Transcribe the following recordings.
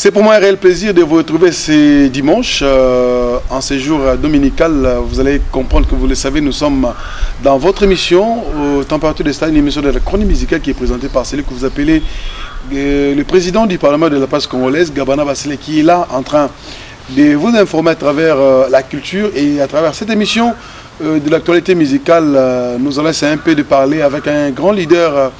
C'est pour moi un réel plaisir de vous retrouver ce dimanche en séjour dominical. Vous allez comprendre que vous le savez, nous sommes dans votre émission Température des Stars, une émission de la chronique musicale qui est présentée par celui que vous appelez le président du Parlement de la presse congolaise, Gabana Bassele, qui est là en train de vous informer à travers la culture et à travers cette émission de l'actualité musicale. Nous allons essayer un peu de parler avec un grand leader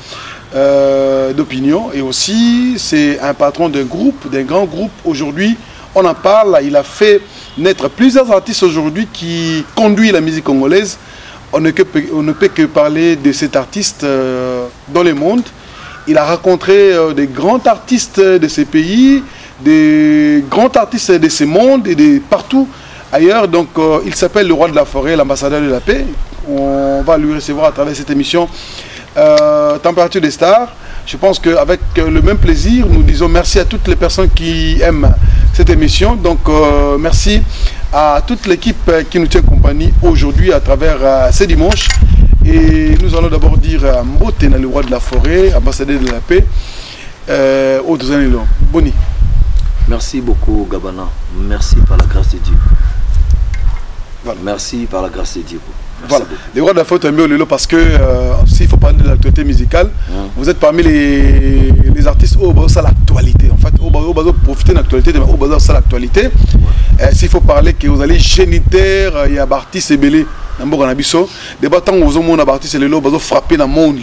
d'opinion, et aussi c'est un patron d'un grand groupe. Aujourd'hui on en parle, il a fait naître plusieurs artistes aujourd'hui qui conduisent la musique congolaise. On ne peut que parler de cet artiste dans le monde. Il a rencontré des grands artistes de ces pays, des grands artistes de ce monde et de partout ailleurs. Donc il s'appelle le roi de la forêt, l'ambassadeur de la paix. On va lui recevoir à travers cette émission Température des Stars. Je pense qu'avec le même plaisir, nous disons merci à toutes les personnes qui aiment cette émission. Donc merci à toute l'équipe qui nous tient compagnie aujourd'hui à travers ce dimanche. Et nous allons d'abord dire Mbotena, le roi de la forêt, ambassadeur de la paix, au Douzanilo. Boni. Merci beaucoup Gabana. Merci par la grâce de Dieu. Voilà. Merci par la grâce de Dieu. Voilà, les rois de la faute est mieux le lot parce que s'il faut parler de l'actualité musicale, vous êtes parmi les artistes au bas de l'actualité. En fait, au bas de profiter de l'actualité, au bas de l'actualité. S'il faut parler que vous allez géniteur, il y a Bartis et Belé, Nambo Ganabiso, des bâtons aux hommes, on a Bartis et le lot, on frapper dans le monde.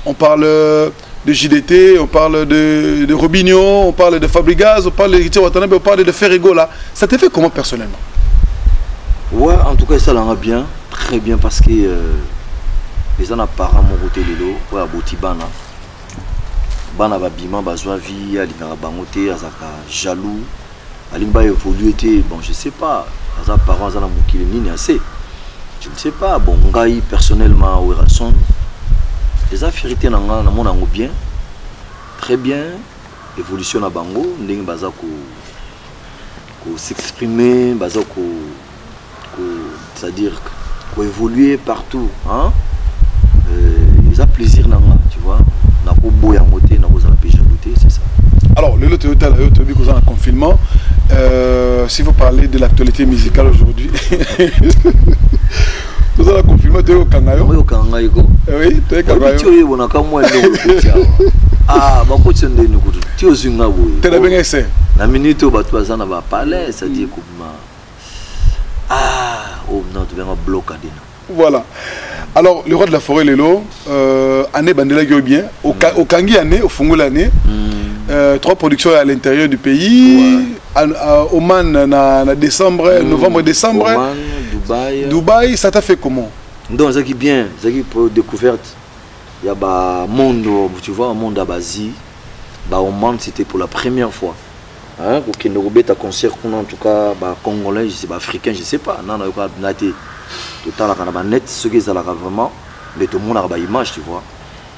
On parle de JDT, on parle de Robinho, on parle de Fabregas, on parle de Richard Watanabe, on parle de Ferrego là. Ça te fait comment personnellement? Ouais, en tout cas ça l'a bien, très bien, parce que les gens apparemment mon côté lelo, ouais aboti bana ba bima bazwa vie, alingara bangote, azaka jaloux, alimba évoluer était bon, je sais pas, azaka parents azana mukile nini assez. Je ne sais pas, bon ngai personnellement ou rason les afférités na mon ango bien, très bien, évolution na bango, ndenge bazako ko s'exprimer, bazako c'est-à-dire qu'on évoluer partout, hein? Ils ont plaisir, tu vois. On a beau y monter, on a c'est ça. Alors, le lot est en confinement. Si vous parlez de l'actualité musicale aujourd'hui, vous avez confinement, tu es au Kangayo. Oui, au Kangayo. Oui, tu es au Kangayo. Ah, bah, quand tu es tu es au Zimbabwe. Tu es bien essayé. La minute où tu vas parler, c'est-à-dire comment. Ah, oh non, tu viens à bloquer. Voilà. Alors, le roi de la forêt, Lelo, année Bandela bien, au Kangi année, au Fungo l'année, 3 productions à l'intérieur du pays, Oman en décembre, novembre-décembre, Dubaï, ça t'a fait comment? Donc, ça qui bien, ça qui pour découverte, il y a un monde, tu vois, un monde à Basie, Oman c'était pour la première fois. Hein, pour qu'il nous ait un concert en tout cas congolais, je sais pas, africain, je sais pas. Non, on a été total à net, ce qui est vraiment, mais tout le monde a une image, tu vois.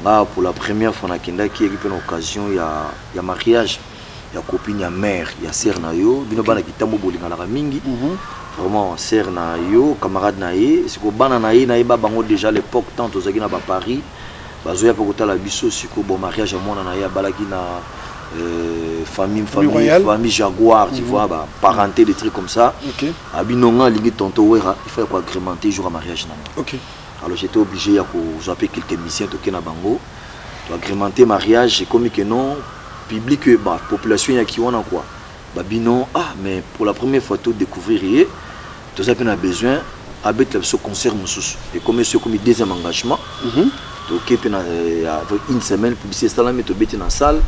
Là, pour la première fois, on a une occasion, il y a mariage, il y a copine, il y a mère, il y a sœur nayo, il y a mingi, vraiment sœur nayo, camarade naye, c'est que bana naye bango déjà l'époque tant aux agina à Paris, bazoya pour la biso, c'est que bon mariage à mon naye balaki na famille Jaguar, tu vois, parenté, des trucs comme ça. Abinonga, il faut agrémenter jour à mariage. Alors j'étais obligé à appeler quelques missions de Kenabango, agrémenter mariage, et comme que non, public, population, il y a qui on a quoi. Binon, ah, mais pour la première fois, tu découvrir, tu as besoin avec ce concert, et comme c'est comme deuxième engagement, tu as une semaine, publicité, tu as dans la salle.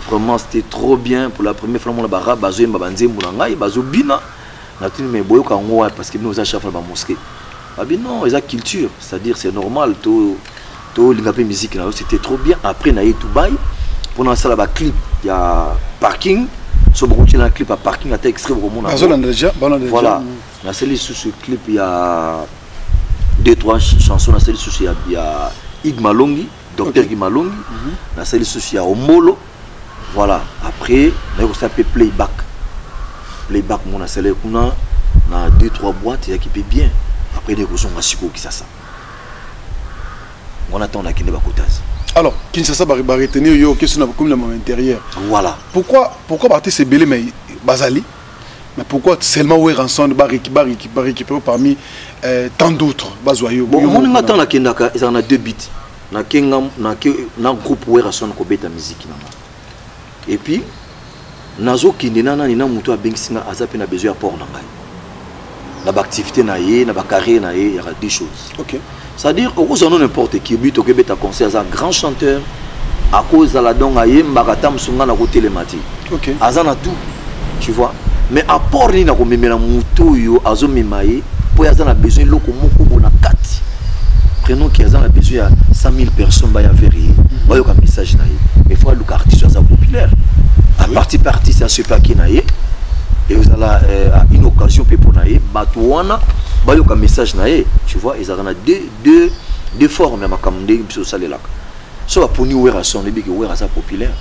Vraiment c'était trop bien pour la première fois mon bara bazo mbabanze mulanga bazo bina natini mais boyo kango parce que nous a chafé ba mosquée. Ah bien non, ils ont culture, c'est-à-dire c'est normal to l'ingapé musique là, c'était trop bien. Après na Dubaï pendant ça là clip, il y a parking, so beaucoup dans le clip à parking à extrait au monde. Voilà. Na celle sous ce clip il y a 2-3 chansons na celle sous il y a Igmalongi, docteur Igmalongi, na celle sous il y a Omolo. Voilà, après, on a fait playback. Playback, on a scellé 2-3 boîtes qui peut bien. Après, on a fait qui ça. On attend la Kine Bakotaz. Alors, Kinshasa va retenir yo question comme dans intérieur. Voilà. Pourquoi artiste belé mais Bazali? Mais pourquoi seulement ouais rançon va récupérer parmi tant d'autres bazoyo? Bon, on attend la Kendaka, ils en a 2 bits. Na Kengam na groupe ouais rançon ko beta musique na. Et puis nazo kinena na muto a bengsinga azape na besoin apport na ngai. Na ba activité na ye, na ba carrière na ye, il y a des choses. OK. C'est-à-dire on n'importe qui but au beta concert un grand chanteur à cause de la don aye mbakata msunga na ko télématique. OK. Azana tout. Tu vois? Mais apport ni na ko memela muto yo azo memaye pour azana besoin loko moko bona 4. Prenons qu'il y a besoin de 100 000 personnes qui ont vérifié. Il y a un message. Mais il faut que l'artiste soit populaire. À partir par artiste, c'est un qui est et vous avez une occasion pour naïe. Batouana, il y a un message. Tu vois, ils ont deux formes. Mais comme des choses ça les là. Soit pour nous, on son les on est populaire.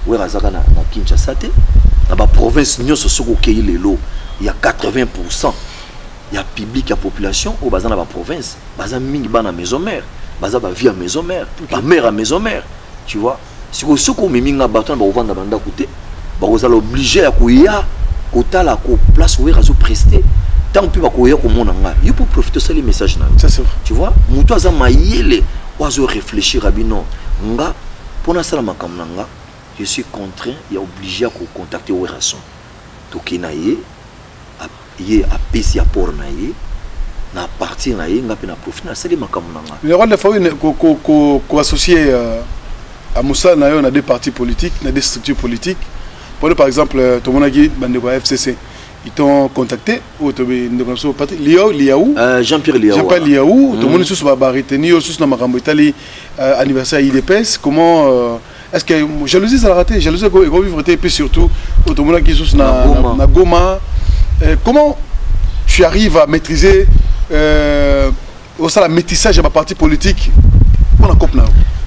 On est na Kinshasa. Dans la province, nous sommes qui les lots. Il y a 80%. Il y a public, il y a population au bazar dans la province, bazar mingi ba na maison mère, bazar ba vie à maison mère, ba mère à maison mère, tu vois. Si vous soko minga baton ba vendre banda côté, ba vous allez obligé à courir kota la ko place où réseau presté. Tant pis ba courir comme on nga. Il faut profiter ça les messages là. Ça c'est vrai. Tu vois, muto za mayele, oiseau réfléchir à bino nga pour na sala makamna nga, je suis contraint et obligé à contacter au raison. To kinaye il a payé pour naïe na partir naïe n'a pas profité na sali makamnanga le rôle de famille ko associé à Moussa naïe on a des partis politiques on a des structures politiques pour par exemple tout le monde a dit bandeko FCC ils t'ont contacté ou tu es parti Liaou Jean-Pierre Liaou tout le monde sous va retenir sous na makambo Italie anniversaire IDPS comment est-ce que jalousie ça l'a raté jalousie ko vivre et puis surtout tout le monde qui sous na Goma. Comment tu arrives à maîtriser aussi la métissage de ma partie politique pour la COP?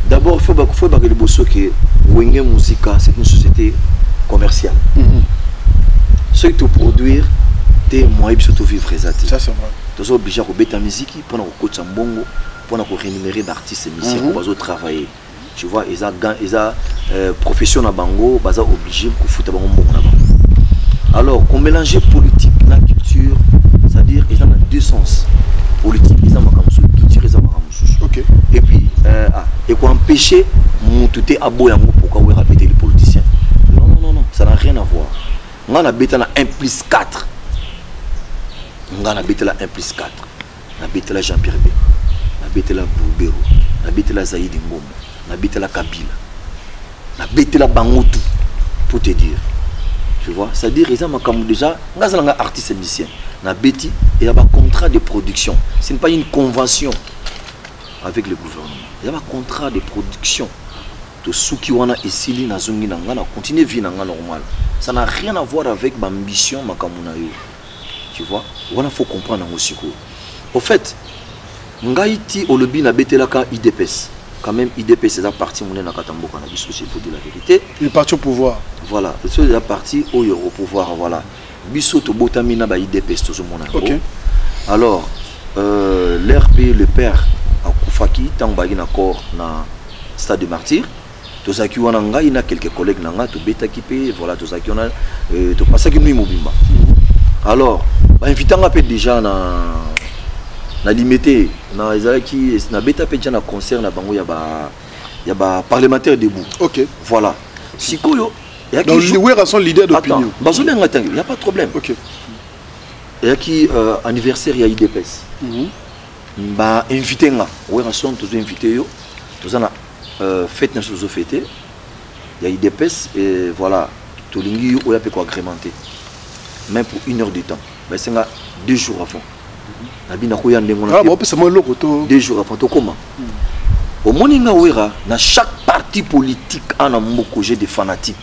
D'abord, il faut que Wenge Musica, c'est une société commerciale. Ceux qui produire des moyens surtout vivre. Ça c'est vrai. Tu es obligé de mettre la musique pour coach en bongo, pour rémunérer d'artistes et musiciens pour travailler. Tu vois, ils ont profession à bango, ils sont obligés de foutre bango. Alors, qu'on mélange politique et la culture, c'est-à-dire qu'ils ont deux sens. Politique, ils ont culture, ils ont OK. Et puis, et qu'on empêcher tout à boire pourquoi on répéter les politiciens. Non, ça n'a rien à voir. On a bêté la 1 plus 4. On a bêté la 1 plus 4. On a bêté la Jean-Pierre B. On a bêté la Boubero. On a bêté la Zaïd Ngom. On a bêté la Kabila. On a bêté la Bangotou. Pour te dire. Tu vois, c'est-à-dire qu'ils ont déjà un artiste et musicien. Na bêti il y a un contrat de production. Ce n'est pas une convention avec le gouvernement. Il y a un contrat de production. De ceux qui ont essayé de continuer à vivre normal. Ça n'a rien à voir avec l'ambition. Tu vois, il faut comprendre aussi. Au fait, Ngaïti au lobby na bêté la IDPS. Quand même, IDP, c'est la partie où on est dans Katambo, il faut dire la vérité. Il est parti au pouvoir. Voilà, c'est la partie où il est au pouvoir. Voilà. Bissot au Botamina, IDP, c'est tout le monde. OK. Alors, l'RP, le père, à Koufaki, tant qu'il y a un accord dans le stade de martyr, tout ça qui il y a quelques collègues, tout bêta qui paye, voilà, tout ça qui on a, tout ça qui nous immobile. Alors, invitant un peu déjà dans. Na limité na ezalaki na beta peja na concert na bango ya ba parlementaire debout. OK. Voilà. Sikoyo ya qui donc les sont leader d'opinion. Bazole ngata, il y a pas de problème. OK. Ya qui anniversaire ya IDPS. Ba invité nga, wera son tous invité yo. Tous na fête na chose fêter. Ya IDPS et voilà, to lingi yo ya pe ko agrémenter. Même pour 1 heure de temps. Ben c'est 2 jours avant. Ah bon, c'est moi le 2 jours avant comment au moninga wera na chaque parti politique en a beaucoup de fanatiques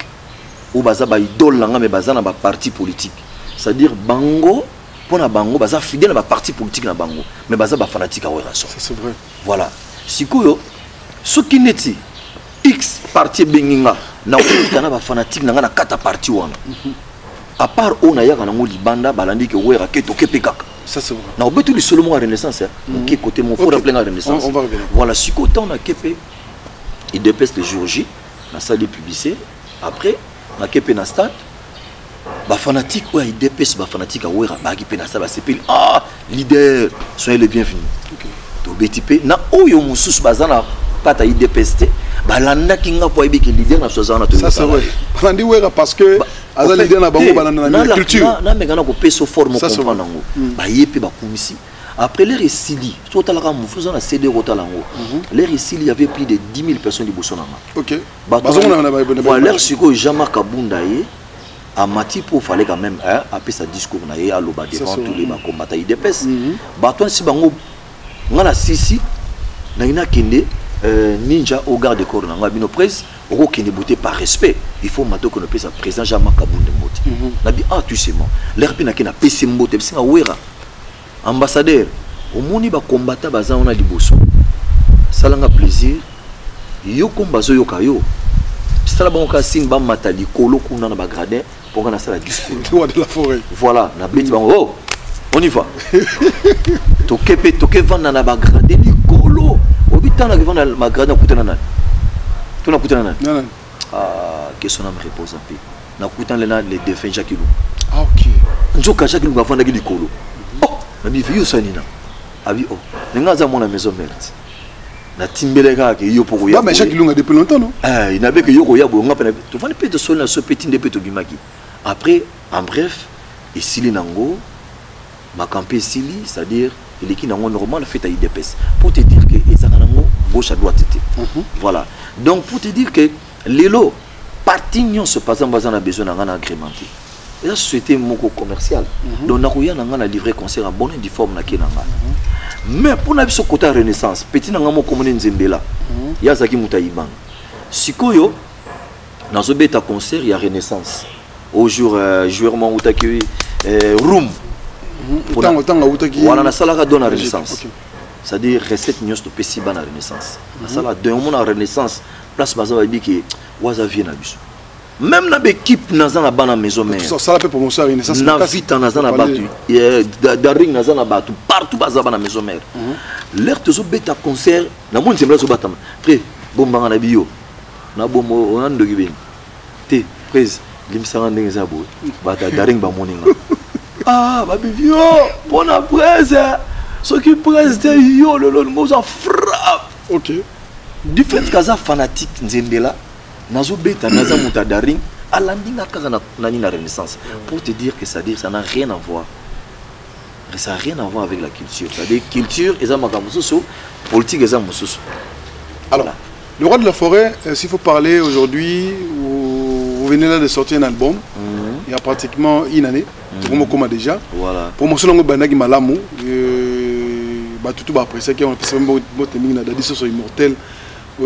ou baza ba idole nga mais baza na ba parti politique, c'est-à-dire bango pour na bango baza fidèle na ba parti politique na bango mais baza ba fanatique a wera so. C'est vrai. Voilà. Sikoyo ce qui neti X parti benginga na ko ba fanatique na na kata parti wana. À part on a yaka na ngo libanda balandi ke wera ke to ke pekaka. Ça c'est vrai. Non, mais tout le seul mot à Renaissance, qui est côté mon frère plein à Renaissance. On va revenir. Voilà, si côté on a képé, il dépêche le jour J na salle de publicité après na kepe na stade ba fanatique ouais il dépêche ba fanatique a wera ba ki pe na stade c'est ah leader soyez les bienvenus to betipe na oyo mususu bazana pata il dépêche ba landa kinga po ebi ki leader na sozana to ça c'est vrai on dit wera parce que azali leader na bango balanda na culture na mengana ko peso forme comprendre ngo ba yepe ba kumisi. Après les récits, tout à l'heure, nous faisons la CD Rotalango. Les récits, il y avait plus de 10 000 personnes du Bossonama. Ok. Voilà, l'air suko Jean-Marc Kabundaye, à Mati pour fallait quand même appeler sa discours naïe à l'oba devant tous les combattants. Il dépasse. Baton si bango, on a sisi, naïna kende ninja au garde de corps nanga bino presse, au kende bouté par respect. Il faut maintenant qu'on appelle sa président Jean-Marc Kabundaye. Nabi ah tu sais moi, l'air pina kena PC mbote, c'est un wera. Ambassadeur, au moni ba combattant baza on a liboso. Salanga plaisir. Yo kombazo yo kayo. Sala ba ka sin ba matali kolo kuna na ba gradin pour qu'on a ça la discours. Roi de la forêt. Voilà, na beti ba oh. On y va. Toke vanda na ba gradin ni kolo. Obita na vanda ma gradin kutana na. Tu na kutana na. Non. Ah, que son âme repose en paix. Na kutana les défunts Jacques Lou. Ah OK. Njoka Jacques Lou ba vanda ki kolo. Nabi vieux sanina abi oh nenga za mona maison merde na timbelega ke yo poko ya mais Jacques Lunga depuis longtemps non il n'avait que yo ya bo ngapa to vani pe de sol na so petit de peto bimaki après en bref et sili nango ma campé sili c'est-à-dire il est qui nango normal fait à IDPS pour te dire que ezaka nango gauche à droite était voilà donc pour te dire que lelo parti nyon se passant bazan a besoin d'en agrémenter. Et la société moko commerciale. Donc nakoya nanga na livrer concert en bonne et forme na kinanga. Mais pour na biso côté renaissance, petit nanga mo komone nzembela. Ya zaki mutaibang. Sikoyo nazo beta concert ya renaissance. Au jour joueur mo utaki room. Tanga utaki. Voilà na sala ka dona renaissance. C'est-à-dire recette nyos to pesi ba na renaissance. Na sala de mo na renaissance place baza ba biki waza vie na biso. Même dans l'équipe dans la bonne maison mère ça la peut promotion à Renaissance na vite dans la battu daring dans la battu partout dans la maison mère l'air te zo beta concert na monde sembla so batama très bon banga na bio na bomo on ando gibeni te prise limsanga ndenge bo bata daring ba moninga ah ba bio bon après ce qui presse yo le mo ça frappe OK du fait kaza fanatique nzembela nazo beta naza mutadaring alandinga kaka na ni na renaissance pour te dire que ça n'a rien à voir. Ça n'a rien à voir avec la culture. C'est-à-dire culture et ça makamususu, politique et ça mususu. Alors, le roi de la forêt, s'il faut parler aujourd'hui, vous venez là de sortir un album. Il y a pratiquement une année. Comme déjà. Voilà. Promotion de Bandagi Malamu. Tout va apprécier qu'on a passé un bon timing na dadi so immortel.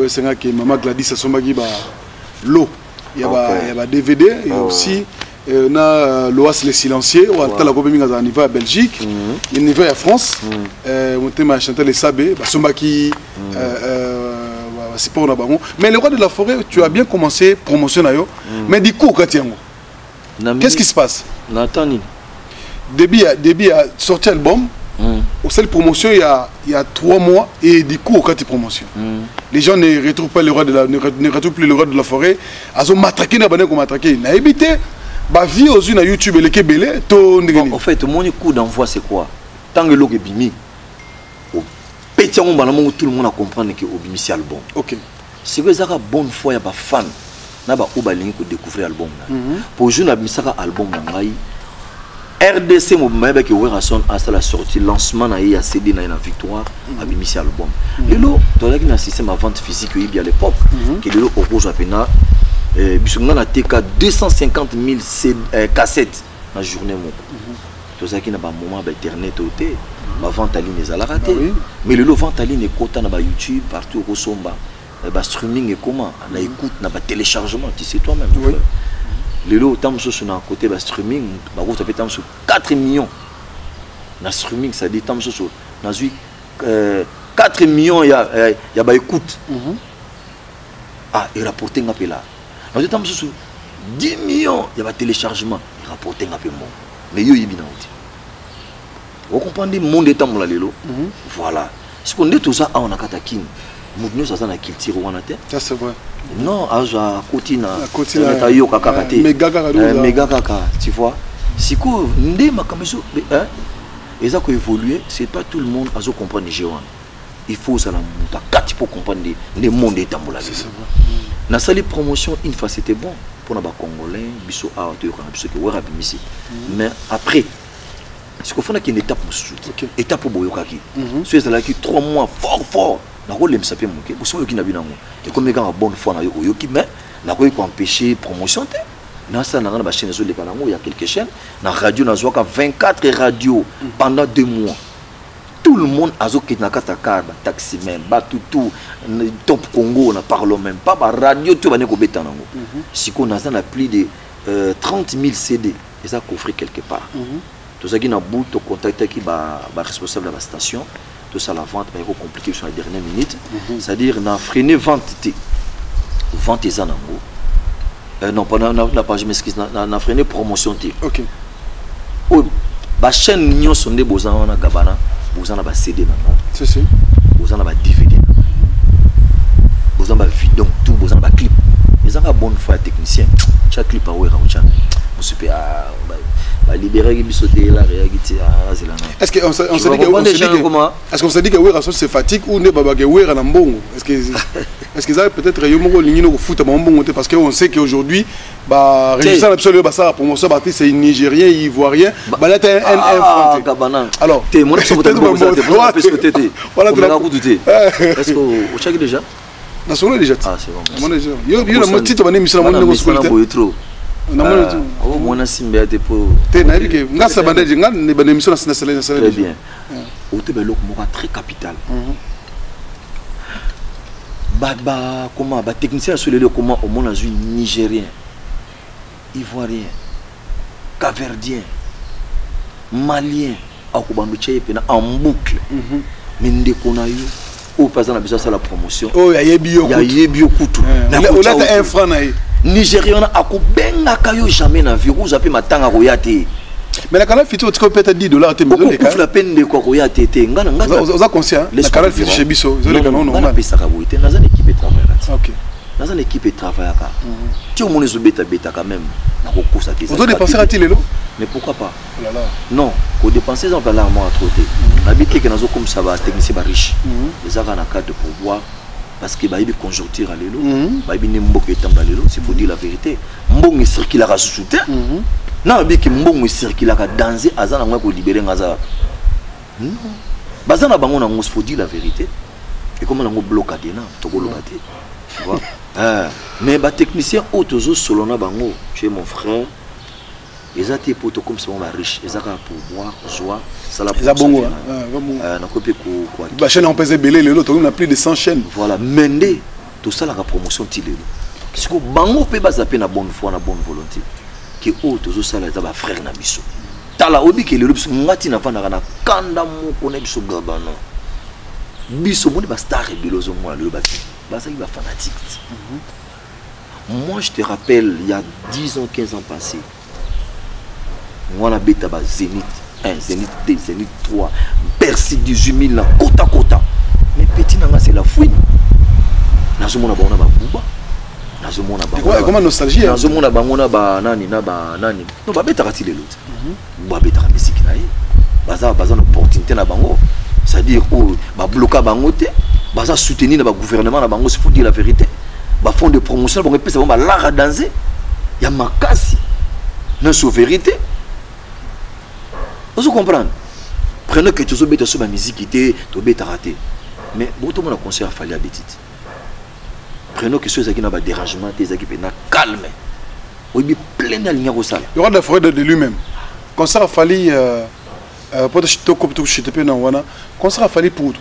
C'est vrai que maman Gladys a son bagi l'eau. Il y a DVD et aussi na l'Oas les silencieux ou à la Coupe à niveau à Belgique, il niveau à France. On thème chanter les sabés, son bagi c'est pour nous. Mais le roi de la forêt, tu as bien commencé promotion nayo. Mais du coup qu'est-ce qui se passe? Nathalie. Début à sortir album. Au seul promotion il y a 3 mois et du coup au cas de promotion les gens ne retrouvent pas le roi de la ne retrouvent plus le roi de la forêt ils ont matraqué na bana ko matraqué na évité ba vie aux na YouTube les kebele to ndengeni en fait mon coup d'envoi c'est quoi tant que logo bimi au petit on bana tout le monde a comprendre que au bimi c'est album OK c'est que ça a bonne foi ya ba fan na ba ko ba link ko découvrir album pour jour na bisaka album ngai RDC Mobile qui a la sortie lancement na ya CD na victoire a mis album. Lelo dans un système à vente physique il y a l'époque que lelo au rouge apena bisonga na TK 250 000 cassettes na journée mon. Tout ça qui na ba moment ba internet oté ba vente en ligne ezala raté. Mais lelo vente en ligne est quota na ba YouTube partout au somba. Ba streaming et comment na écoute na ba téléchargement tu sais toi-même. Les lots, tant que sur un côté streaming, ça fait 4 millions. Na streaming, ça dit tant que sur 4 millions, il y a écoute. Ah, il rapporte un peu là. Dans tant que sur 10 millions, il y a téléchargement, il rapporte un peu moins. Mais il y a bien. Vous comprenez le monde est temps là les lots. Voilà. Ce qu'on est tout ça on a katakin. Moudnou ça na culture wana te. Ça c'est vrai. Non, aja kotina. Kotina. Ta yo kaka kate. Méga kaka, tu vois. Siko ndé makamiso hein. Et ça ko évoluer, c'est pas tout le monde azo comprendre les géants. Il faut ça la monta 4 pour comprendre les mondes et tambola. C'est vrai. Na sali promotion une fois c'était bon pour na ba congolais, biso a to ko biso ke wera bimisi. Mais après ce qu'il faut qu'il y ait une étape pour étape pour boyokaki. C'est là qui 3 mois fort. Na ko lem sapé monke. Vous savez qui na binango. Et comme gars bonne foi na yoki mais na ko empêcher promotion te. Na ça na ba chaîne zo le kanango, il y a quelques chaînes, na radio na zo ka 24 radios pendant 2 mois. Tout le monde a zo na kata car taxi même, ba tout top Congo na parle même pas ba radio tout ba ne ko betanango. Si qu'on a ça na plus de 30 000 CD et ça coffre quelque part. Tout ça qui n'a bout de contact qui va responsable de la station, tout ça la vente va être compliqué sur la dernière minute. C'est-à-dire n'a freiné vente et non pas la page m'excuse n'a freiné promotion t. OK. Oh ba chaîne nyon sonde bozan na gabana, bozan na ba CD maintenant. C'est ça. Bozan na ba DVD. Bozan ba vidéo tout bozan ba clip. Ils ont un bon foi technicien. Chaque clip a ouvert un channel. On se peut libérer qui sauter là réagir est-ce qu'on s'est dit que c'est fatigue ou ne baba que est-ce qu'ils avaient peut-être au foot parce qu'on sait qu'aujourd'hui bah régissant absolument bah ça promotion partie c'est nigérien ivoirien bah là t'es un alors t'es mon voilà est-ce que au chaque déjà na solo déjà ah c'est bon mon déjà yo le titre ba émission na mon trop oh mon simbe ate po te na que ngasa bandeji ngane ba émission na sala très bien o te be loko moko très capital comment ba technicien sur le comment au monde azui nigérien ivoirien capverdien malien akubando cheye pena en boucle mais ndeko na yo o pas na besoin ça la promotion oh ya yebi kutu na un franc na Nigérian a benga kayo jamais na vie vous appelez matanga royate mais la canal fitu tu peut être $10 te besoin de cas la peine de quoi royate te ngana ngana conscient la canal fitu chez biso zole canon normal na pesa ka boite na za équipe travail OK na za équipe travail ka tu au monde zo beta quand même na ko kosa te on doit dépenser à télé mais pourquoi pas oh là là non ko dépenser dans l'argent à trop te habiter que nazo comme ça va technicien ba riche les aga na cadre de pouvoir parce que baïbi conjoncture à l'élo baïbi ne mboka etamba l'élo c'est pour dire la vérité mbongo circule à sous-terre na bi ki mbongo circule à danser azana ngwa ko libérer ngaza non bazana bango na ngos faut dire la vérité et comment na ngo bloquer na to ko lokater tu vois mais ba technicien autozo solona bango chez mon frère ils étaient pour comme ça on va riche ils ont pour boire joie ça la pour bon na copie quoi ba chaîne on pèse belé le lot on a plus de 100 chaînes voilà mende tout ça la promotion tilelo parce que bango pe ba zapper na bonne foi na bonne volonté que autozo ça la ba frère na biso tala obi ke le biso ngati na fana na kanda mo kone biso gabana biso mo ba star belozo mo le ba ça il va fanatique moi je te rappelle il y a 10 ans 15 ans passés on a bêta ba Zénith 1, Zénith 2, Zénith 3, Bercy 18 000 kota. Mais petit nanga c'est la fouine. Nazomona ba ona ba buba. Nazomona ba. Comment nostalgie. Nazomona ba ona ba nani na ba nani. Non ba bêta ratile l'autre. Ba bêta musique na ye. Baza une opportunité na bango. C'est-à-dire oh ba bloquer bango te, baza soutenir na ba gouvernement na bango, il faut dire la vérité. Ba fond de promotion ba repesa ba lara danser. Ya makasi. Non c'est vérité. Vous comprenez? Prenez que tu as besoin de la musique qui était raté. Mais beaucoup de concert a fallu habiter. Prenez que ceux qui n'ont pas de dérangement, qui sont calme. Il y a plein de lignes au salle. Le roi de la forêt de lui-même. Concert a fallu concert a fallu pour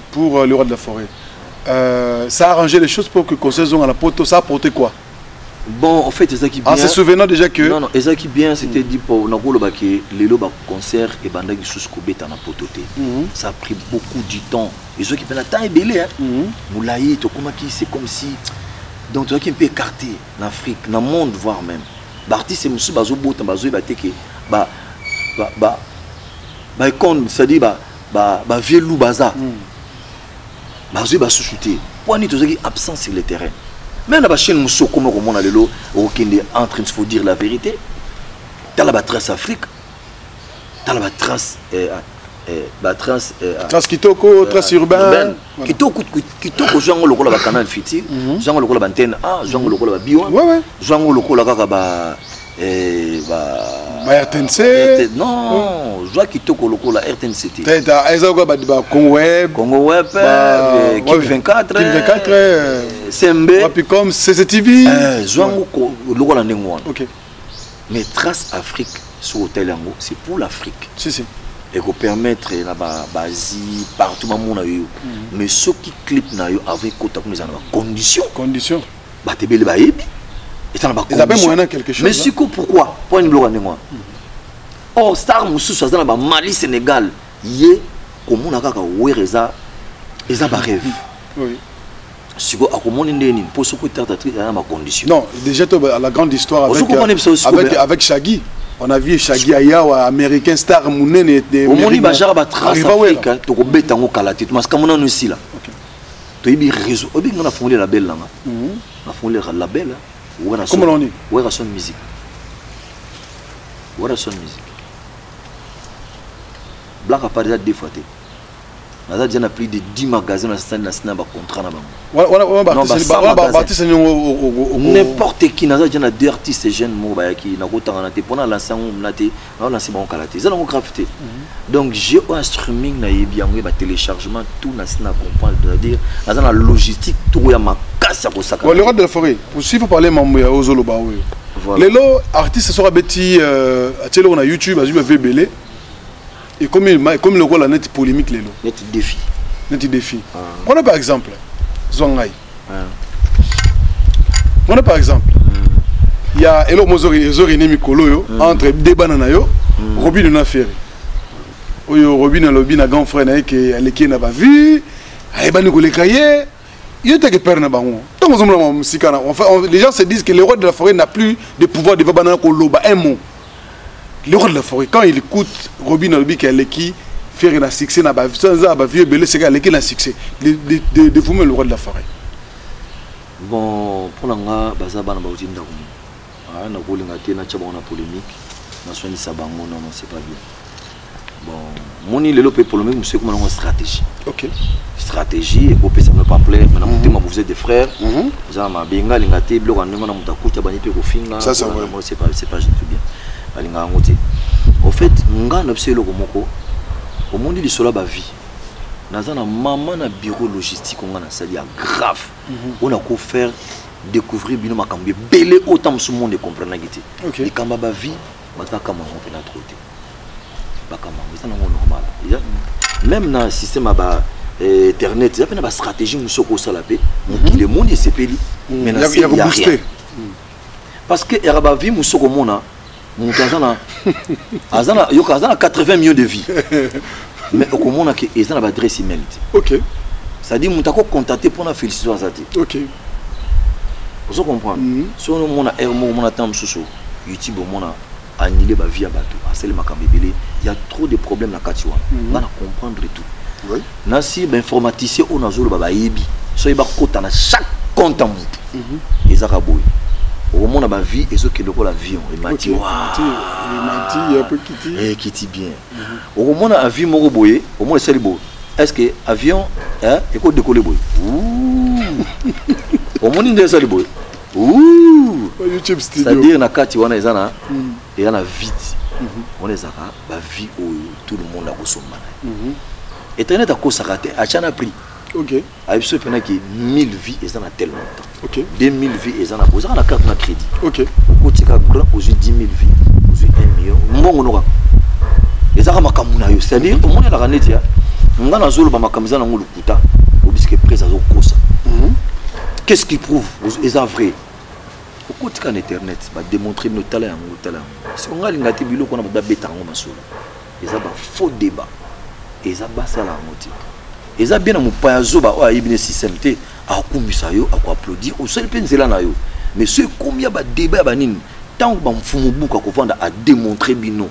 le roi de la forêt. Ça a arrangé les choses pour que le concert à la poteau, ça a apporté quoi? Bon, en fait, c'est qui bien. En se souvenant déjà que. Non, c'est qui bien, c'était dit pour Nagolo Baké, les concert et Bandagi Souskobet en apototé. Ça a pris beaucoup de temps. Et ceux qui prennent la temps est belé, hein. Moulaï, c'est comme si. Donc, tu vois qui est un peu écarté en Afrique, dans le monde, voire même. Barti, c'est Moussou Bazo Bota, Bazo Bateke, c'est-à-dire, vieux loup baza. bazui ba sous-shooter pour ni tozaki absent sur le terrain mais na ba chaîne muso comme on a lelo okende en train de faut dire la vérité dans la trace Afrique dans la trace trace kitoko trace urbain kitoko jango lokola ba canal fiti jango lokola ba antenne A jango lokola ba biwa jango lokola kaka ba RTNC non joie kitoko lokola RTNC tata ezako ba Congo Web Kim 24 CMB puis comme CCTV jango lokola ndengwa OK mais Trace Afrique sur hôtel yango c'est pour l'Afrique si et qu'on permettre la basi partout dans yo mais ceux qui clip na yo avec contact nous en condition ba tebele ba yebi et ça na ba condition quelque chose mais si pourquoi pour une bloga ngwa oh star musu ça na ba Mali Sénégal yé comme on a kaka wereza eza ba rêve oui siko akomoni ndeni pour ce que tatatrice na ma condition non déjà la grande histoire avec Shaggy. On a vu Shaggy Ayawa, américain star Mounene. Au Moni Bajar va tracer Afrique, tu peux bêter en Kalati. Tu m'as scamé en aussi là. Tu as eu réseau. On a fondé la belle là. On a fondé la belle. Comment on dit? Où est son musique? Où est son musique? Black a parlé deux fois. On a déjà plus de 10 magasins dans le contrat. N'importe qui n'a déjà des artistes jeunes qui n'a pas été pendant l'ensemble lancé bon qualité ça graffité donc j'ai un streaming na bien téléchargement tout na comprendre c'est-à-dire dans la logistique tout ya makasa ko saka le roi de la forêt aussi faut parler mambo ya ozolo ba oui les lots artistes sera beti atelo na YouTube azu be belé et comme le rôle la net polémique les lots net défi on a par exemple Zongai on a par exemple il y a Elo Mozori Mikolo entre deux bananes yo Robin na ferry oyo Robin lobi na grand frère na ke aleki na ba vu ay bani ko le cahier il était que père na bango tant on musika na enfin les gens se disent que le roi de la forêt n'a plus de pouvoir de banana ko loba un mot le roi de la forêt quand il écoute Robin lobi ke aleki faire un succès na ba vieux belé c'est aleki na succès de fumer le roi de la forêt. Bon, pour l'anga, baza bana ba utinda ko. Ah na ko linga te na tchaba na polémique. Na soni sabango non c'est pas bien. Bon, moni lelo pe polémique monsieur comment on stratégie. OK. Stratégie et ko pesa me pas plaire, mais na mutima vous êtes des frères. Za ma benga linga te bloko ndenge na mutakuta bani pe ko finga. Ça c'est vrai. C'est pas juste bien. Balinga ngote. Au fait, nga na pselo ko moko. Au monde li sola ba vie. Nazana maman na bureau logistique on a sali grave on a faire découvrir bino makambe belé autant tout le monde comprendre ngiti les kamba ba vie bata kama on na troté ba kama ça normal même dans système ba internet il y a pas stratégie musoko sala pe le monde est peli mais na c'est booster parce que era ba vie musoko mona mutazana azana yo kazana 80 millions de vies mais au comment que ils ont l'adresse email. OK. Ça dit mutako contacter pour na féliciter azati. OK. Vous comprenez? Si on mona mon attend soso YouTube mona annuler ba vie à bateau, asel makambebele, il y a trop de problèmes na katiwa. On va comprendre tout. Oui. Na si ben informaticien on a zolo baba yebi. So iba kota na chaque compte en bout. Ezaka boy. Au moment de ma vie, et ce qui est la vie, il m'a dit, il peu qui dit bien. Au moment de la vie, mon boy, au moins c'est beau. Est-ce que avion, hein, et quoi décoller boy? Au moment de ça, boy. YouTube studio. C'est-à-dire, na kati wana ezana, et yana vite. On est à la vie où tout le monde a consommé. Et tu as cause raté, à chana prix. OK. Avec ce pendant que 1000 vies et ça n'a tellement longtemps. OK. 2000 vies et ça n'a posé la carte na crédit. OK. Au côté grand aux 10 000 vies, aux 1 million. Mon on aura. Et ça ma kamuna yo, c'est-à-dire au monde la ranetia. Ngana zolo ba makamza na ngolo kuta, au bisque près à kosa. Qu'est-ce qui prouve et ça vrai? Au côté kan internet, ba démontrer nos talents, nos talents. Si on a l'ingati bilo qu'on a ba beta ngoma solo. Et ça ba faux débat. Et ça ba ça la moitié. Et ça bien mon payazo ba a ibine système té a kumisa yo a ko applaudir au seul penzela na yo mais ce combien ba débat ba nini tant ba mfumu buka ko vanda a démontrer bino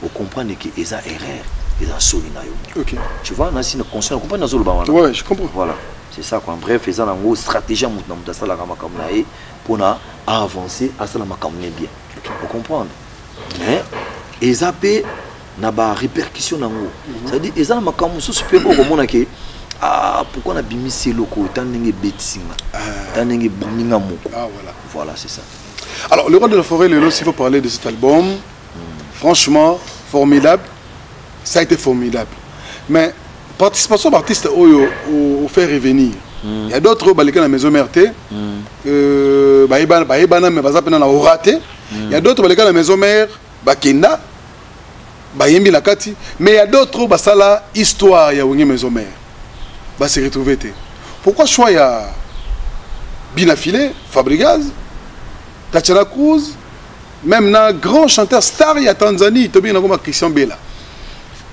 vous comprenez que eza erreur ils ont soli na yo. Ok. Tu vois, na si na conscient, comprends na zolo ba wana. Ouais, je comprends. Voilà. C'est ça quoi. En bref, ils ont une stratégie à monter dans la makamou na e pour na avancer à ça la makamou bien. Vous comprenez? Mais ils appellent na ba répercussion nango. C'est-à-dire ils ont makamou so super au monde que ah pourquoi on a bimisé loko tant n'engé betinga. Tant n'engé biminga moko. Ah voilà. Voilà, c'est ça. Alors, Le Roi de la Forêt, Lelo, s'il faut parler de cet album, franchement, formidable. Ça a été formidable. Mais, participation d'artistes au fait revenir. Il y a d'autres qui sont à la maison mère. Il y a d'autres qui sont à la maison mère, Bakenda, Bayembi Nakati. Mais il y a d'autres qui sont à la histoire de la maison mère. Bah, se retrouver. Pourquoi choix il y a Binafile, Fabregas, Tatiana Cruz, même un grand chanteur star il y a Tanzanie, Tobi Nagoma Christian Bella.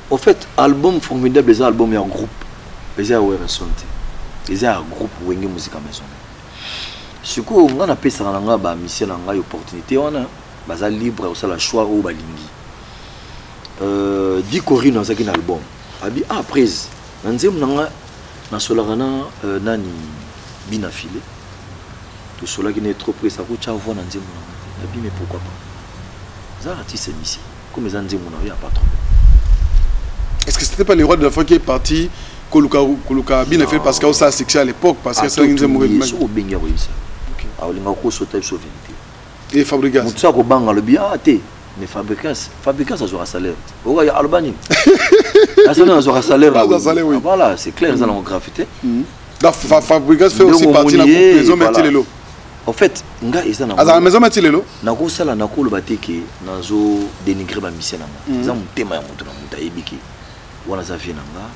Au fait, album formidable, les albums il y a un groupe. Les a ouais ressenté. Les a un groupe où il y a musique à maison. Ce que on a appelé ça dans la mission, dans l'opportunité, on a basa libre, on a le choix au balingi. Dit Corinne dans un album. Abi après, nanzem nanga na solarana nani Binafile. Tout cela qui n'est trop près, ça coûte à voir dans un abi mais pourquoi pas? Ça artiste ici. Comme les anzem on a pas trop. Est-ce que c'était pas le Roi de la Forêt qui est parti Koluka Binafile parce qu'il y a ça succès à l'époque parce que c'est un peu mourir de mal. Et Fabregas. Mutsa ko banga le bien até. Mais Fabregas a un salaire. Oh il y a Albanie. Asana a un salaire. Voilà, c'est clair dans la graffité. Fabregas fait aussi partie de la maison Matilelo. En fait, nga eza na la maison Matilelo. Na ko sala na ko le bateke nazo dénigrer ba mission nanga. Za mutema ya mutu na muta ebiki. Wana za vie nanga,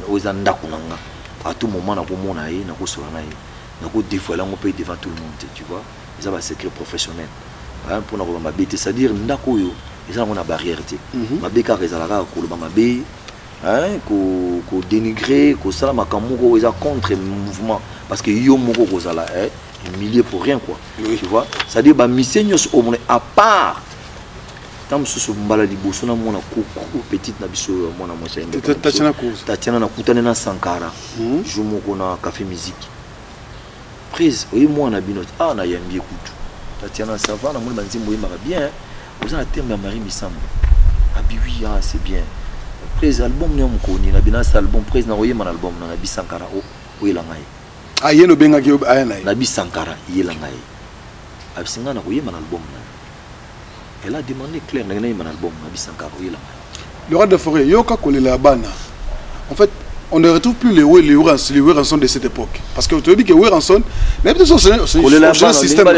oza ndako nanga. À tout moment na ko mona ye, na ko sola na ye. Na ko dévoiler on peut devant tout le monde, tu vois. Ils ont un secret professionnel. Pour nous mabete, c'est-à-dire ndako yo, ils ont une barrière té. Mabeka rezalaka ko lo mabe, ko dénigrer, ko sala makamoko, ils ont contre mouvement parce que yo moko ko sala humilié pour rien quoi. Tu vois? C'est-à-dire ba missenyos au monde à part. Tam sous maladie bosso na mona koko petite na biso mona mosa Tatiana na kutana na Sankara. Jumo ko na café musique. Prise, oui moi na binot. Ah na yambi kutu. Tatiana ça va na mona banzimbo yema bien. Vous avez terme Marie Missambo. Ah oui ah c'est bien. Prise album ni mukoni na binasa album prise na oyema na album na bi Sankara o yela ngai. Ah yeno benga ki ayana. Na bi Sankara yela ngai. Abisinga na oyema na album na. Elle a demandé clair dans un album Le Roi de la Forêt, Yoka Kolela Bana. En fait, on ne retrouve plus les Ranson de cette époque. Parce que tu dis que Ranson, mais peut-être c'est un système. Le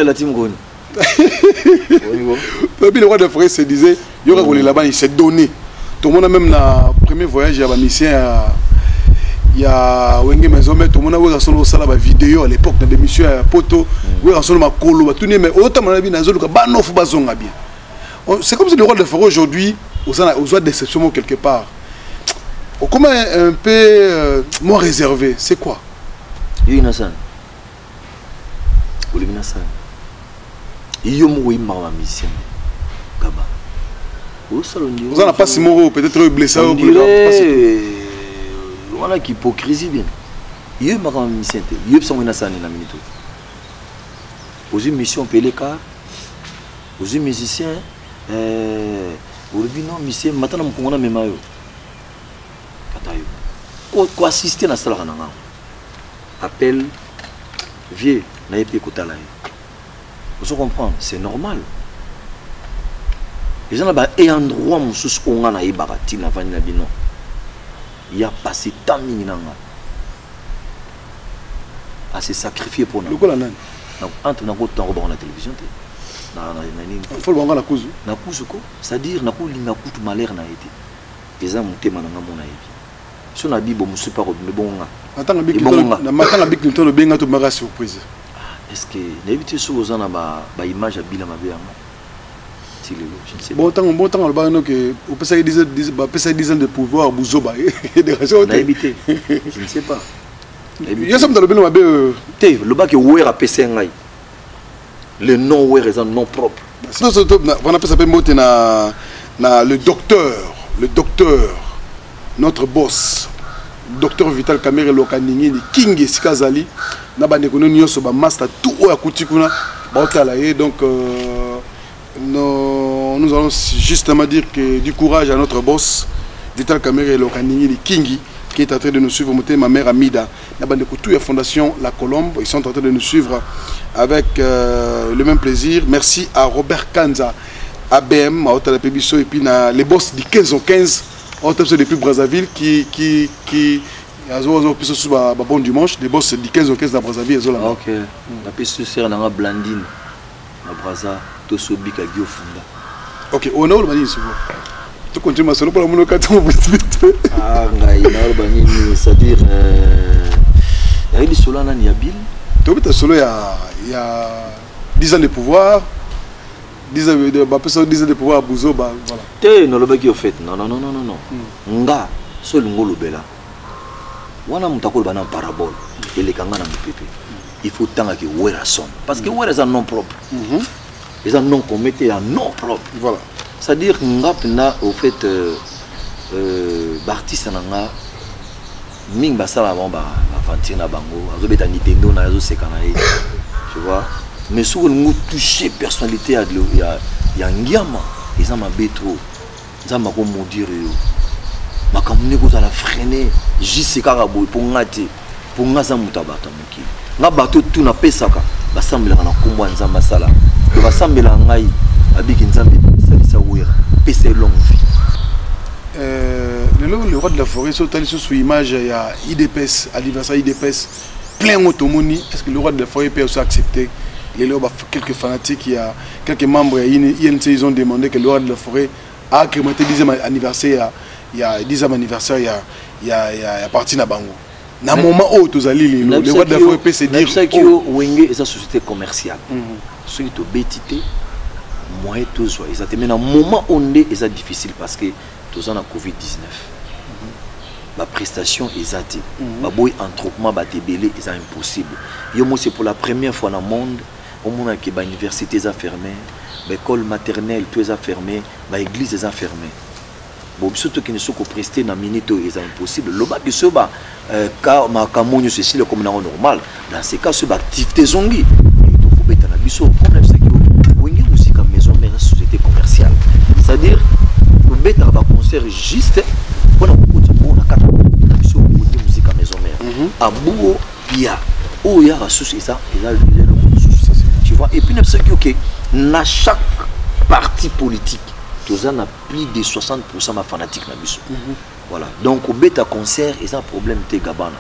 Roi de la Forêt se disait, Yoka Kolela Bana, il s'est donné. Tout le monde a même le premier voyage, il y a un mission, il y a Wenge Maison, tout le monde a vu Ranson au salon vidéo à l'époque, dans des missions à Poto, Ranson ma colo, tout le monde, mais autant mon avis, dans le Banof Bazonga bien. C'est comme si le Roi de la Forêt aujourd'hui, aux joies de déception quelque part. Comment un peu moins réservé, c'est quoi? Il y a ça. Il y a ça. Il y a une mission. Vous n'avez pas si moro, peut-être blessé au boulot. Voilà qui hypocrisie bien. Il y a une mission. Il y a une mission. Aux missions PLK, aux musiciens. Aujourd'hui non monsieur maintenant mukongona mema yo katayo ko assister na sala kananga appel vieux na yepe kotala yo vous comprenez c'est normal les gens là et endroit mususu onga na yebaka tina vani na bino il a passé tant minanga à se sacrifier pour nous le kola nani entre na ko tango ba na télévision té faut le voir la cause. Na cause quoi? C'est-à-dire na ko linga kutu malheur na été. Les hommes mutema na ngamona yebi. So na bibo musu pas ko bonga. Attends na matanga big Newton benga to mara surprise. Est-ce que na éviter so ozana ba image abila mabe yanga. Je ne sais pas. Bon temps le bano que on peut ça dire de pouvoir buzoba des raisons. Na éviter. Je ne sais pas. Il y a ça dans le beno mabe té le ba que wera pc ngai. Le nom ou raison non propre. On appelle ça le docteur notre boss Dr Vital Kamerhe Lokaningi ni King Sikazali na ba nekono nyoso ba master tout oya kutikuna ba otala ye donc nous allons justement dire que du courage à notre boss Vital Kamerhe Lokaningi ni Kingi qui est en train de nous suivre, ma mère Amida, la fondation La Colombe, ils sont en train de nous suivre avec le même plaisir. Merci à Robert Kanza, ABM, et puis les boss du 15 au 15, depuis Brazzaville, qui bon dimanche, les boss du 15 au 15 dans Brazzaville. Ok, la piste c'est un Blandine, à Brazza, Tosobi, Kagio Funda. Ok, on a le tu continues à solo pour la monocaton. Ah, c'est-à-dire, il y a des solos en Yabil. Tu as solo il y a 10 ans de pouvoir, 10 ans de pouvoir à Bouzo, voilà. Tu non le qui au fait, non. Nga, seul ngolo bela. Wana mutako bana parabole et les kanga na mpepe. Il faut tant que wera son parce que wera un nom propre. Les noms qu'on mettait en nom propre. Voilà. C'est-à-dire que au fait l'artiste nanga ming basala avant aventure na bango azobeta Nintendo na zo sekana tu vois mais si on toucher personnalité ya ngiama ils ont mabé trop nzamba ko modire yo makamune ko za la freiner jisika ka boy pour ngate pour ngaza mutabata muki nga bato tout na pesaka basambela na kombo nzamba sala to basambela ngai abiki nzambe salisa wera pese longue vie. Le roi de la forêt, sur l'image, il y a IDPS, anniversaire IDPS, plein automoni. Est-ce que le roi de la forêt peut aussi accepter? Il y a quelques fanatiques, il y a quelques membres, INC, ils ont demandé que le roi de la forêt a accrémenté le 10e anniversaire, il y a 10e anniversaire, il y a parti na bango. Dans le moment où tu as le roi de la forêt peut se dire... C'est que Wenge est une société commerciale. Ceux qui ont bétité, moi et tout ça. Mais dans le moment où on est, c'est difficile parce que tous en a Covid-19. Ma prestation est atteinte. Ma boy entrepreneur bat belé est impossible. C'est pour la première fois dans le monde au monde que l'université est fermée, l'école maternelle tout est fermée, l'église est fermée. Bon, surtout que nous sommes prestés dans minute est impossible. Le bas que ce bas car ma camonio ceci le comme normal. Dans ces cas ce bas activité zongi. Il faut être dans biso problème c'est que Wenge musique à maison mère société commerciale. C'est-à-dire le bête à concert juste pour la musique à maison mère à Bougo Pia où il y a la source et ça et là tu vois et puis ok dans chaque parti politique tous en a plus de 60% ma fanatique na biso voilà donc au bêta concert et ça problème te gabana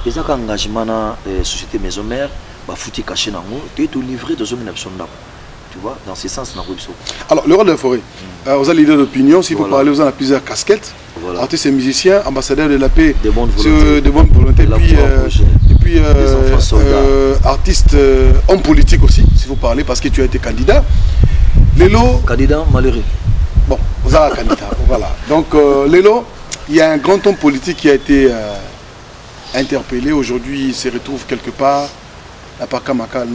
et ça engagement na société maison mère ba fouti caché nango tu es livré dans une option là. Tu vois, dans ce sens, alors, le roi de la forêt, vous avez l'idée d'opinion, si vous parlez, vous avez plusieurs casquettes, artistes et musiciens, ambassadeurs de la paix, de bonne volonté, et puis artistes, hommes politiques aussi, si vous parlez, parce que tu as été candidat. Lélo... Candidat malheureux. Bon, vous avez un candidat, voilà. Donc, Lélo, il y a un grand homme politique qui a été interpellé, aujourd'hui il se retrouve quelque part, à Pakamaka,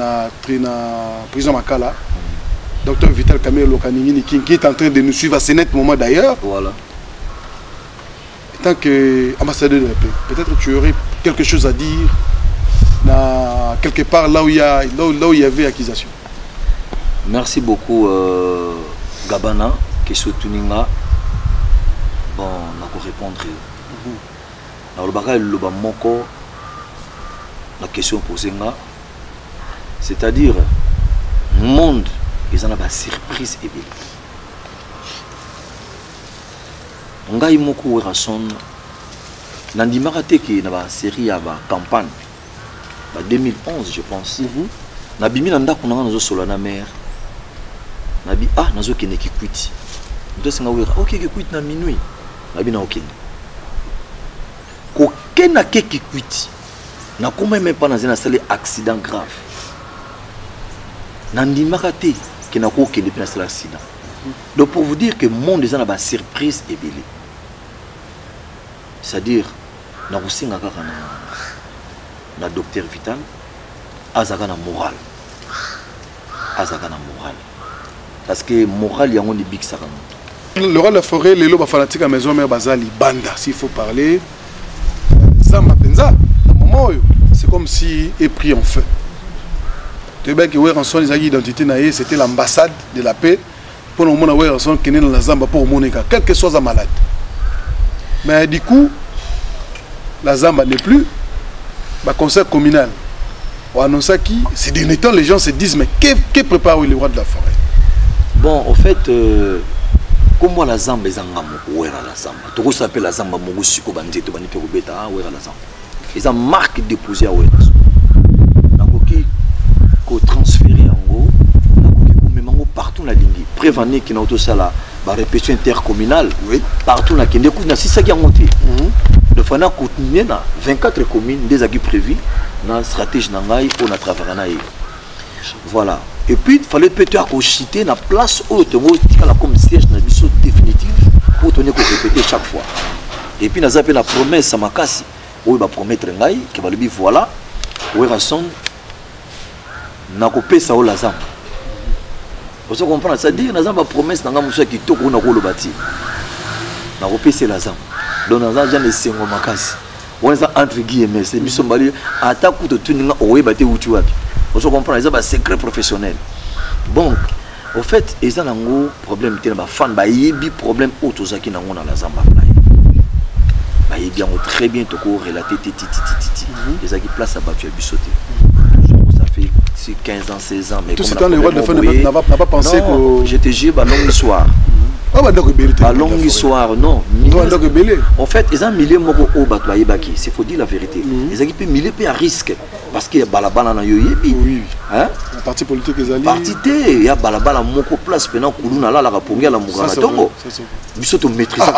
prison Makala. Dr Vital Kamerhe Lokaningi qui est en train de nous suivre à ce net moment d'ailleurs. Voilà. En tant qu'ambassadeur de la paix, peut-être tu aurais quelque chose à dire quelque part là où il y avait accusation. Merci beaucoup Gabana, question Tuninga. Bon, on va répondre. Alors, la question posée là, c'est-à-dire monde. Ils en ont une surprise et bien. Ngai moko werason nandimaka qui na ba série à ba campagne ba 2011 je pense. Na bimi na ndako na nazo solo na mer. Na bi nazo kene ki kwiti. Ndo singa wera OK ki kwiti na minuit. Na bi na OK. Ko kena ke ki kwiti. Na kuma même pas na zena sale accident grave. Nandimaka qui n'a pas eu de accident. Donc pour vous dire que le monde est une surprise et belé. C'est-à-dire, nous avons un docteur Vital, azaka na moral. Azaka na moral. Parce que moral, il y a un big saran. Le roi de la forêt, les lobes fanatiques à maison mère Bazali Banda, s'il faut parler. Ça m'a pensé, à un moment, c'est comme si est pris en feu. Tu sais que Weranson, les identité c'était l'ambassade de la paix pour le moment où Weranson qui est dans la Zamba pour Monica, quel que soit sa malade. Mais du coup, la Zamba n'est plus. Le conseil communal on annonce qui ces derniers temps les gens se disent mais que prépare le roi de la forêt. Bon, en fait, comme moi la Zamba est en où est la Zamba. Tout ça s'appelle la Zamba Mogusiko Bandit, Bani Perubeta, où est la Zamba. Ils ont marque déposée à Ouera. Donc qui transféré en gros, même en gros partout la ligne. Prévenir qu'il y a tout ça là, la répétition intercommunale, partout la ligne. C'est ça qui a monté. Le FANA continue dans 24 communes des acquis prévus dans la stratégie nangai pour la travailler. Voilà. Et puis il fallait peut-être citer la place où tu as comme siège dans mission définitive pour tenir qu'on répéter chaque fois. Et puis nous avons la promesse à Makasi où il va promettre ngai qui va lui dire voilà où est raison n'a coupé ça au lazam. Vous comprenez ça dit nous avons la promesse nanga monsieur qui toko na ko le bâti. N'a coupé c'est lazam. Donc nous avons des sengo Makasi. On est entre guillemets c'est mission bali attaque pour te tenir au web bâti où tu as. Vous comprenez, c'est un secret professionnel. Bon, au fait, il y a un problème, il y a un fan, il y a un problème autre qui est dans la Zamba. Il y a très bien relaté, il y a qui place à battre et sauter. Ça fait 15 ans, 16 ans. Mais tout ce temps, le roi de la forêt n'a pas pensé que. J'étais juste à longue histoire. À longue histoire, non. En fait, ils ont millé moko au batouaïbaki. C'est faut dire la vérité. Ils ont qui millé à risque parce qu'il y a balabala na yoyebi. Oui. Hein? La partie politique ils allaient. Parti té, il y a balabala moko place pendant kuluna là la rapongia la mugana tongo. Bisoto maîtriser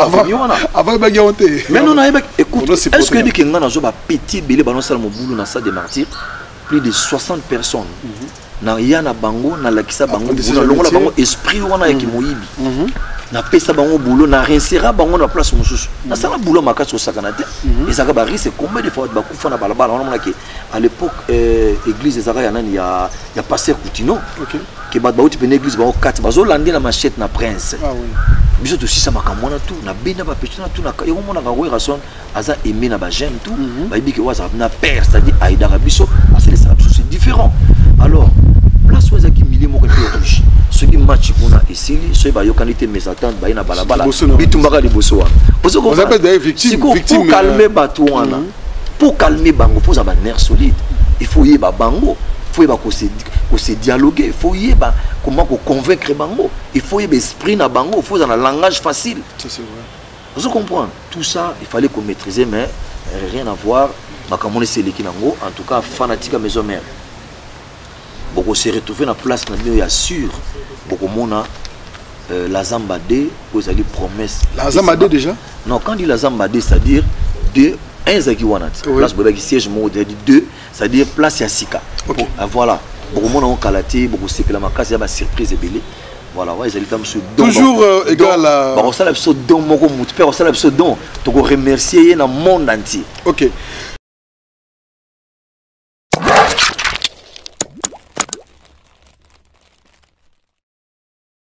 avant bagi honté. Mais non, écoute, est-ce que dit que ngana zo ba petit belé balon sala mo boulou na salle des martyrs plus de 60 personnes. Na yana bango na lakisa bango longo la bango esprit wana yaki moyibi. Na pesa bango boulot na rinsera bango na place mosusu na sala boulot makasi osakanate ezaka ba risque combien de fois ba kufa na balabala on monaki à l'époque église ezaka ya nani ya pasteur Coutino que ba uti pene église ba 4 bazo landi na machette na prince biso to sisa makamona tout na bena ba petite na tout na yo mona ka rason aza aimé na ba jeune tout ba biki waza na père c'est-à-dire aida biso c'est différent alors place où ezaki milliers moko riche ceux qui match pour na esili ceux ba yo qualité mes attentes ba ina balabala bitumbaka liboso wana on appelle des victimes pour calmer bato wana pour calmer bango faut avoir nerf solide il faut y ba bango faut y ba ko se dialoguer il faut y ba comment ko convaincre bango il faut y ba esprit na bango il faut dans un langage facile c'est vrai vous comprenez tout ça il fallait qu'on maîtriser mais rien à voir makamone seleki nango en tout cas fanatique à maison mère. Beaucoup se retrouver dans la place il y a sûr beaucoup mona la Zamba D vous avez promesse la Zamba D déjà non quand on dit la Zamba D c'est à dire de un zaki wanat place boba qui siège mode deux c'est à dire place ya sika voilà beaucoup mona on kalaté beaucoup c'est que la makasi ya ba surprise belé voilà ouais ils allaient comme toujours égal à on ça la don moko mutu père on ça la don to remercier dans le monde entier OK